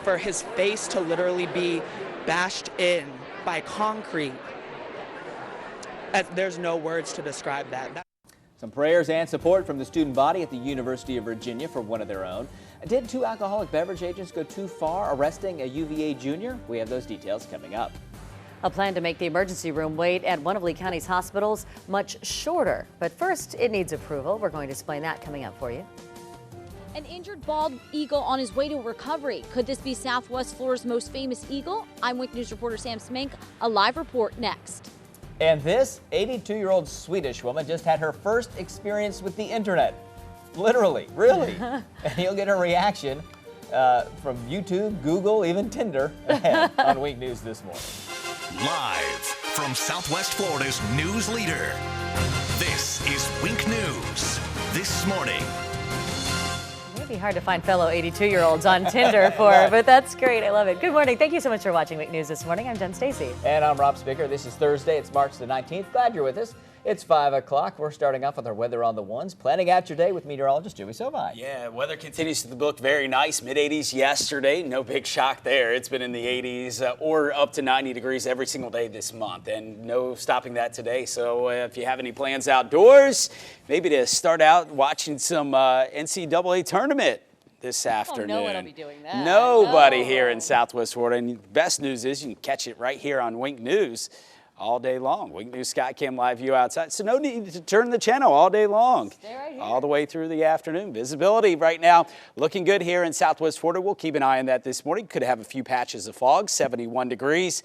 For his face to literally be bashed in by concrete, there's no words to describe that. Some prayers and support from the student body at the University of Virginia for one of their own. Did 2 alcoholic beverage agents go too far, arresting a UVA junior? We have those details coming up. A plan to make the emergency room wait at one of Lee County's hospitals much shorter. But first, it needs approval. We're going to explain that coming up for you. An injured bald eagle on his way to recovery. Could this be Southwest Florida's most famous eagle? I'm Wink News reporter Sam Smink. A live report next. And this 82-year-old Swedish woman just had her first experience with the internet. Literally, really. And you'll get her reaction from YouTube, Google, even Tinder ahead on Wink News this morning. Live from Southwest Florida's news leader, this is Wink News This Morning. Maybe hard to find fellow 82-year-olds on Tinder for, but that's great. I love it. Good morning. Thank you so much for watching Wink News This Morning. I'm Jen Stacy. And I'm Rob Spicker. This is Thursday. It's March the 19th. Glad you're with us. It's 5 o'clock. We're starting off with our weather on the ones. Planning out your day with meteorologist Joey Sovine. Yeah, weather continues to look very nice. Mid-80s yesterday. No big shock there. It's been in the 80s or up to 90 degrees every single day this month, and no stopping that today. So if you have any plans outdoors, maybe to start out watching some NCAA tournament this afternoon. no one will be doing that. Nobody here in Southwest Florida. And the best news is you can catch it right here on Wink News all day long. Wink News Skycam live view outside. So no need to turn the channel all day long. Stay right here. All the way through the afternoon. Visibility right now looking good here in Southwest Florida. We'll keep an eye on that this morning. Could have a few patches of fog, 71 degrees.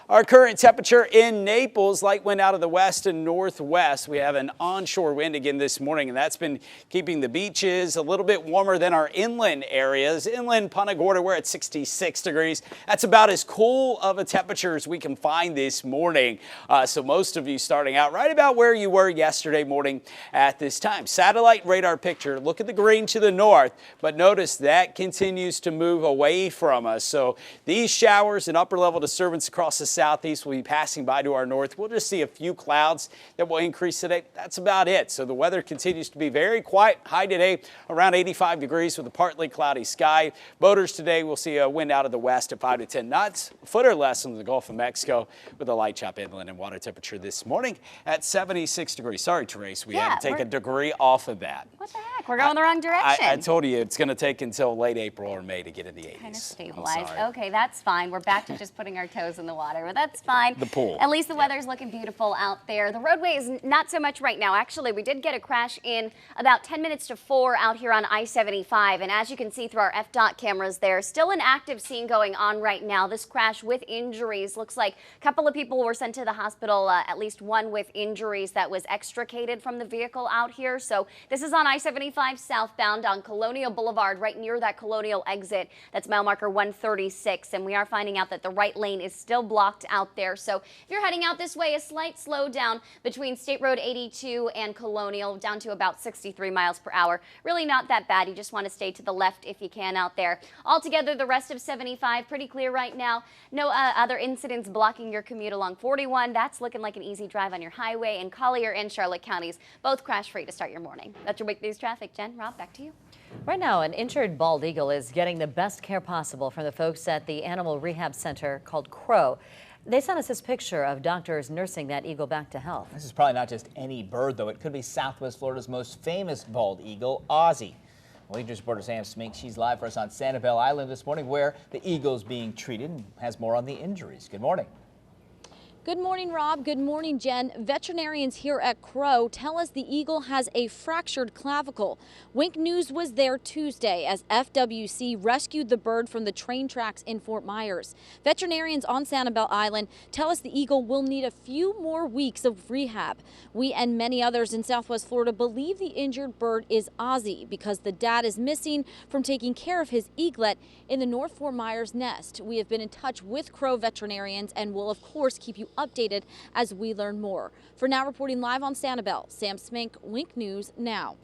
Our current temperature in Naples, light wind out of the west and northwest. We have an onshore wind again this morning, and that's been keeping the beaches a little bit warmer than our inland areas. Inland Punta Gorda, we're at 66 degrees. That's about as cool of a temperature as we can find this morning. So most of you starting out right about where you were yesterday morning at this time. Satellite radar picture, look at the green to the north, but notice that continues to move away from us. So these showers and upper level disturbance across the southeast will be passing by to our north. We'll just see a few clouds that will increase today. That's about it. So the weather continues to be very quiet. High today around 85 degrees with a partly cloudy sky. Boaters today will see a wind out of the west at 5 to 10 knots, a foot or less in the Gulf of Mexico with a light chop inland, and water temperature this morning at 76 degrees. Sorry, Therese, we had to take a degree off of that. What the heck? We're going the wrong direction. I told you it's going to take until late April or May to get in the 80s. Kind of stabilize. Okay, that's fine. We're back to just putting our toes in the water, but that's fine. The pool. At least the weather's looking beautiful out there. The roadway is not so much right now. Actually, we did get a crash in about 10 minutes to 4 out here on I-75, and as you can see through our FDOT cameras there, still an active scene going on right now. This crash with injuries. Looks like a couple of people were sent to the hospital, at least one with injuries that was extricated from the vehicle out here. So this is on I-75 southbound on Colonial Boulevard, right near that Colonial exit. That's mile marker 136, and we are finding out that the right lane is still blocked out there. So if you're heading out this way, a slight slowdown between State Road 82 and Colonial, down to about 63 miles per hour. Really not that bad. You just want to stay to the left if you can out there. Altogether, the rest of 75 pretty clear right now. No other incidents blocking your commute along 41. That's looking like an easy drive on your highway, and Collier and Charlotte counties both crash free to start your morning. That's your Wink News traffic. Jen, Rob, back to you. Right now, an injured bald eagle is getting the best care possible from the folks at the animal rehab center called Crow. They sent us this picture of doctors nursing that eagle back to health. This is probably not just any bird, though. It could be Southwest Florida's most famous bald eagle, Ozzie. Wink News reporter Sam Smink, she's live for us on Sanibel Island this morning, where the eagle's being treated, and has more on the injuries. Good morning. Good morning, Rob. Good morning, Jen. Veterinarians here at Crow tell us the eagle has a fractured clavicle. Wink News was there Tuesday as FWC rescued the bird from the train tracks in Fort Myers. Veterinarians on Sanibel Island tell us the eagle will need a few more weeks of rehab. We and many others in Southwest Florida believe the injured bird is Ozzie because the dad is missing from taking care of his eaglet in the North Fort Myers nest. We have been in touch with Crow veterinarians and will, of course, keep you updated as we learn more. For now, reporting live on Sanibel, Sam Smink, Wink News Now.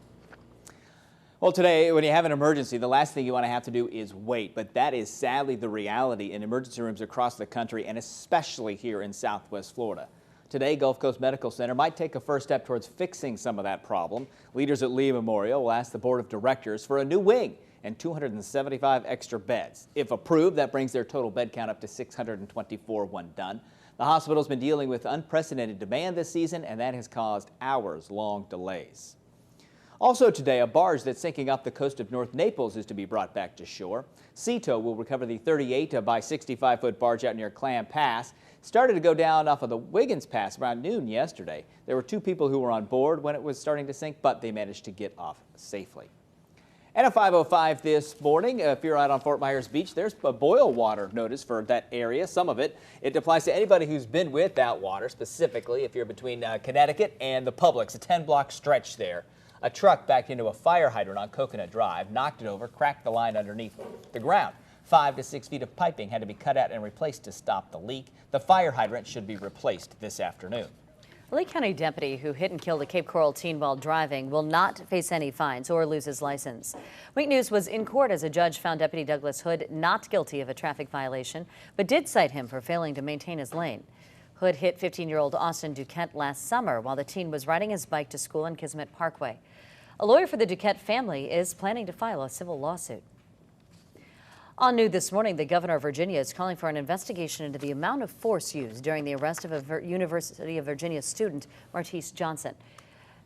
Well, today, when you have an emergency, the last thing you want to have to do is wait. But that is sadly the reality in emergency rooms across the country, and especially here in Southwest Florida. Today, Gulf Coast Medical Center might take a first step towards fixing some of that problem. Leaders at Lee Memorial will ask the board of directors for a new wing and 275 extra beds. If approved, that brings their total bed count up to 624 when done. The hospital's been dealing with unprecedented demand this season, and that has caused hours-long delays. Also today, a barge that's sinking off the coast of North Naples is to be brought back to shore. Sea-Tow will recover the 38 by 65-foot barge out near Clam Pass. Started to go down off of the Wiggins Pass around noon yesterday. There were 2 people who were on board when it was starting to sink, but they managed to get off safely. And at 5:05 this morning, if you're out on Fort Myers Beach, there's a boil water notice for that area. Some of it applies to anybody who's been without water, specifically if you're between Connecticut and the Publix, a 10-block stretch there. A truck backed into a fire hydrant on Coconut Drive, knocked it over, cracked the line underneath the ground. 5 to 6 feet of piping had to be cut out and replaced to stop the leak. The fire hydrant should be replaced this afternoon. A Lee County deputy who hit and killed a Cape Coral teen while driving will not face any fines or lose his license. Wink News was in court as a judge found Deputy Douglas Hood not guilty of a traffic violation, but did cite him for failing to maintain his lane. Hood hit 15-year-old Austin Duquette last summer while the teen was riding his bike to school on Kismet Parkway. A lawyer for the Duquette family is planning to file a civil lawsuit. On New this morning, the governor of Virginia is calling for an investigation into the amount of force used during the arrest of a University of Virginia student, Martese Johnson.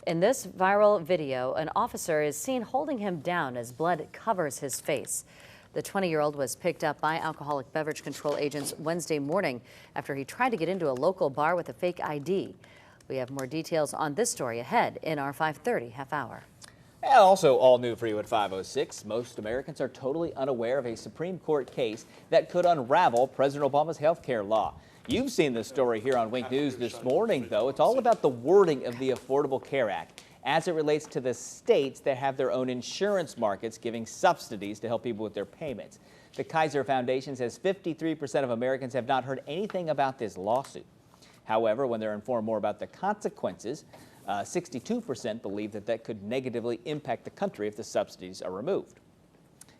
In this viral video, an officer is seen holding him down as blood covers his face. The 20-year-old was picked up by alcoholic beverage control agents Wednesday morning after he tried to get into a local bar with a fake ID. We have more details on this story ahead in our 5:30 half hour. And also all new for you at 5:06. Most Americans are totally unaware of a Supreme Court case that could unravel President Obama's health care law. You've seen this story here on Wink News this morning, though. It's all about the wording of the Affordable Care Act as it relates to the states that have their own insurance markets giving subsidies to help people with their payments. The Kaiser Foundation says 53% of Americans have not heard anything about this lawsuit. However, when they're informed more about the consequences, 62% believe that could negatively impact the country if the subsidies are removed.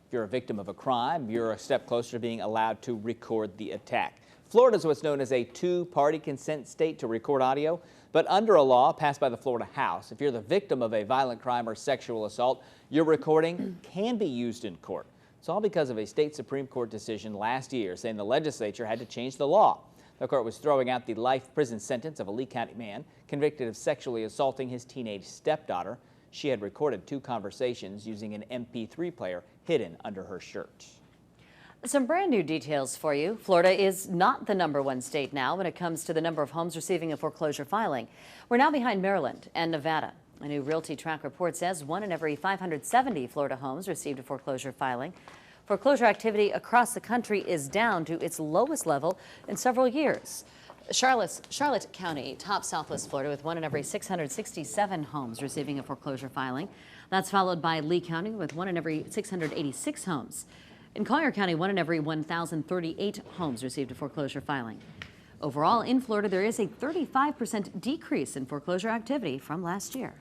If you're a victim of a crime, you're a step closer to being allowed to record the attack. Florida is what's known as a two-party consent state to record audio, but under a law passed by the Florida House, if you're the victim of a violent crime or sexual assault, your recording can be used in court. It's all because of a state Supreme Court decision last year saying the legislature had to change the law. The court was throwing out the life prison sentence of a Lee County man convicted of sexually assaulting his teenage stepdaughter. She had recorded 2 conversations using an MP3 player hidden under her shirt. Some brand new details for you. Florida is not the #1 state now when it comes to the number of homes receiving a foreclosure filing. We're now behind Maryland and Nevada. A new Realty Track report says 1 in every 570 Florida homes received a foreclosure filing. Foreclosure activity across the country is down to its lowest level in several years. Charlotte County tops Southwest Florida with 1 in every 667 homes receiving a foreclosure filing. That's followed by Lee County with 1 in every 686 homes. In Collier County, 1 in every 1,038 homes received a foreclosure filing. Overall, in Florida, there is a 35% decrease in foreclosure activity from last year.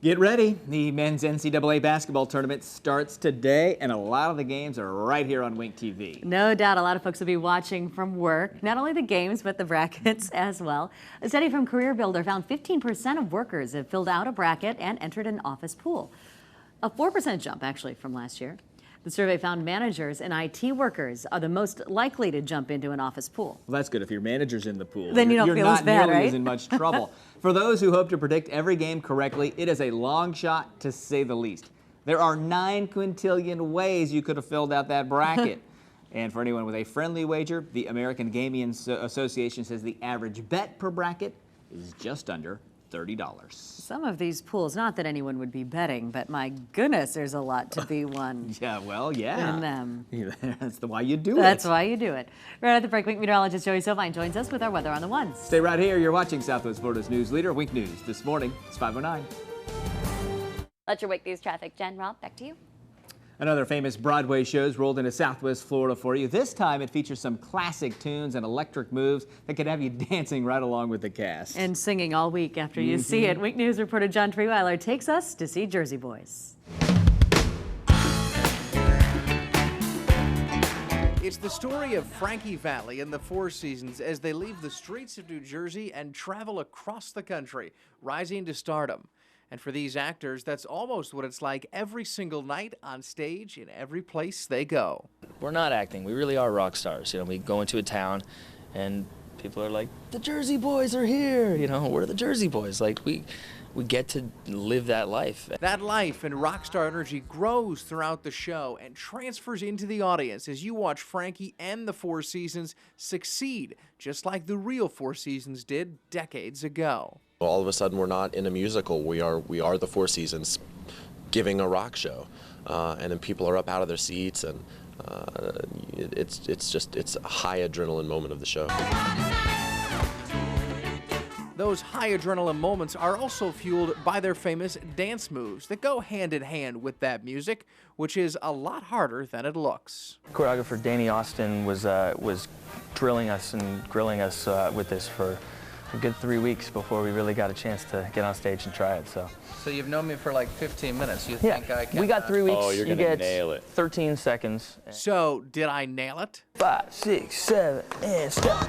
Get ready. The men's NCAA basketball tournament starts today, and a lot of the games are right here on Wink TV. No doubt a lot of folks will be watching from work, not only the games, but the brackets as well. A study from CareerBuilder found 15% of workers have filled out a bracket and entered an office pool. A 4% jump, actually, from last year. The survey found managers and IT workers are the most likely to jump into an office pool. Well, that's good. If your manager's in the pool, then you don't you're feel not as bad, nearly right? as in much trouble. For those who hope to predict every game correctly, it is a long shot to say the least. There are 9 quintillion ways you could have filled out that bracket. And for anyone with a friendly wager, the American Gaming Association says the average bet per bracket is just under $30. Some of these pools, not that anyone would be betting, but my goodness, there's a lot to be won. Yeah, well, yeah. In them. That's why you do it. That's why you do it. Right at the break, Wink meteorologist Joey Sovine joins us with our weather on the ones. Stay right here. You're watching Southwest Florida's news leader, Wink News. This morning, it's 5:09. That's your Wink News traffic. Jen, Rob, back to you. Another famous Broadway show's rolled into Southwest Florida for you. This time it features some classic tunes and electric moves that could have you dancing right along with the cast. And singing all week after you see it. Wink News reporter John Treweiler takes us to see Jersey Boys. It's the story of Frankie Valli and the Four Seasons as they leave the streets of New Jersey and travel across the country, rising to stardom. And for these actors, that's almost what it's like every single night on stage in every place they go. We're not acting. We really are rock stars. You know, we go into a town and people are like, the Jersey Boys are here. You know, we're the Jersey Boys. Like, we get to live that life. That life and rock star energy grows throughout the show and transfers into the audience as you watch Frankie and the Four Seasons succeed, just like the real Four Seasons did decades ago. All of a sudden, we're not in a musical. We are the Four Seasons giving a rock show, and then people are up out of their seats, and it's a high adrenaline moment of the show. Those high adrenaline moments are also fueled by their famous dance moves that go hand in hand with that music, which is a lot harder than it looks. Choreographer Danny Austin was drilling us and grilling us with this for a good 3 weeks before we really got a chance to get on stage and try it. So you've known me for like 15 minutes. You yeah, think I can? We got 3 weeks. Oh, you're you gonna get nail it. 13 seconds. So, did I nail it? 5, 6, 7, and stop.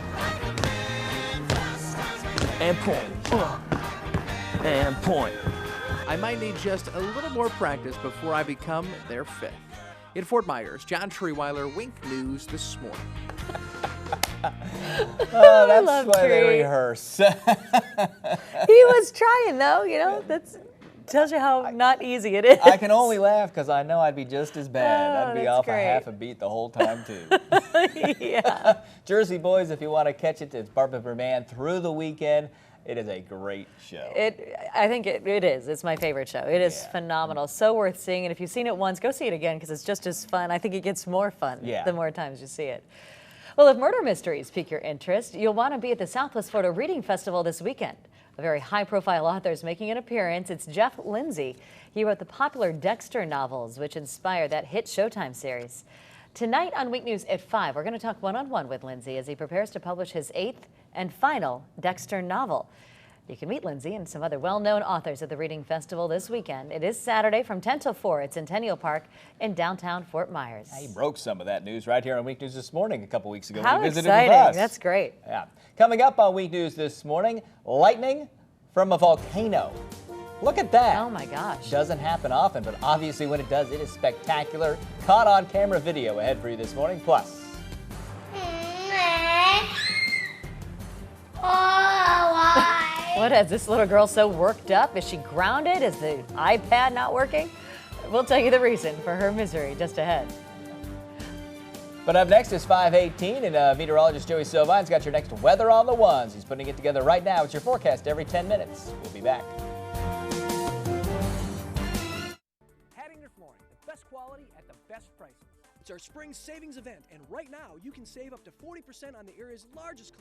And point. And point. I might need just a little more practice before I become their fifth. In Fort Myers, John Treeweiler, Wink News this morning. Oh, that's love why they Tree. rehearse. He was trying, though, you know, that's tells you how not easy it is. I can only laugh because I know I'd be just as bad. Oh, I'd be that's off great. a half a beat the whole time, too. Yeah. Jersey Boys, if you want to catch it, it's Barbara Verman through the weekend. It is a great show. I think it is. It's my favorite show. It is phenomenal. So worth seeing. And if you've seen it once, go see it again because it's just as fun. I think it gets more fun the more times you see it. Well, if murder mysteries pique your interest, you'll want to be at the Southwest Florida Reading Festival this weekend. A very high-profile author is making an appearance. It's Jeff Lindsay. He wrote the popular Dexter novels, which inspired that hit Showtime series. Tonight on Week News at 5, we're going to talk one-on-one with Lindsay as he prepares to publish his 8th and final Dexter novel. You can meet Lindsay and some other well-known authors at the Reading Festival this weekend. It is Saturday from 10 till 4 at Centennial Park in downtown Fort Myers. He broke some of that news right here on Week News This Morning a couple weeks ago. How when he visited exciting. with us. That's great. Yeah. Coming up on Week News This Morning, lightning from a volcano. Look at that. Oh my gosh. Doesn't happen often, but obviously when it does, it is spectacular. Caught on camera video ahead for you this morning. Plus, What has this little girl so worked up? Is she grounded? Is the iPad not working? We'll tell you the reason for her misery just ahead. but up next is 5:18, and meteorologist Joey Sovine's got your next weather on the ones. He's putting it together right now. It's your forecast every 10 minutes. We'll be back. Hattinger Flooring, the best quality at the best prices. It's our spring savings event, and right now you can save up to 40% on the area's largest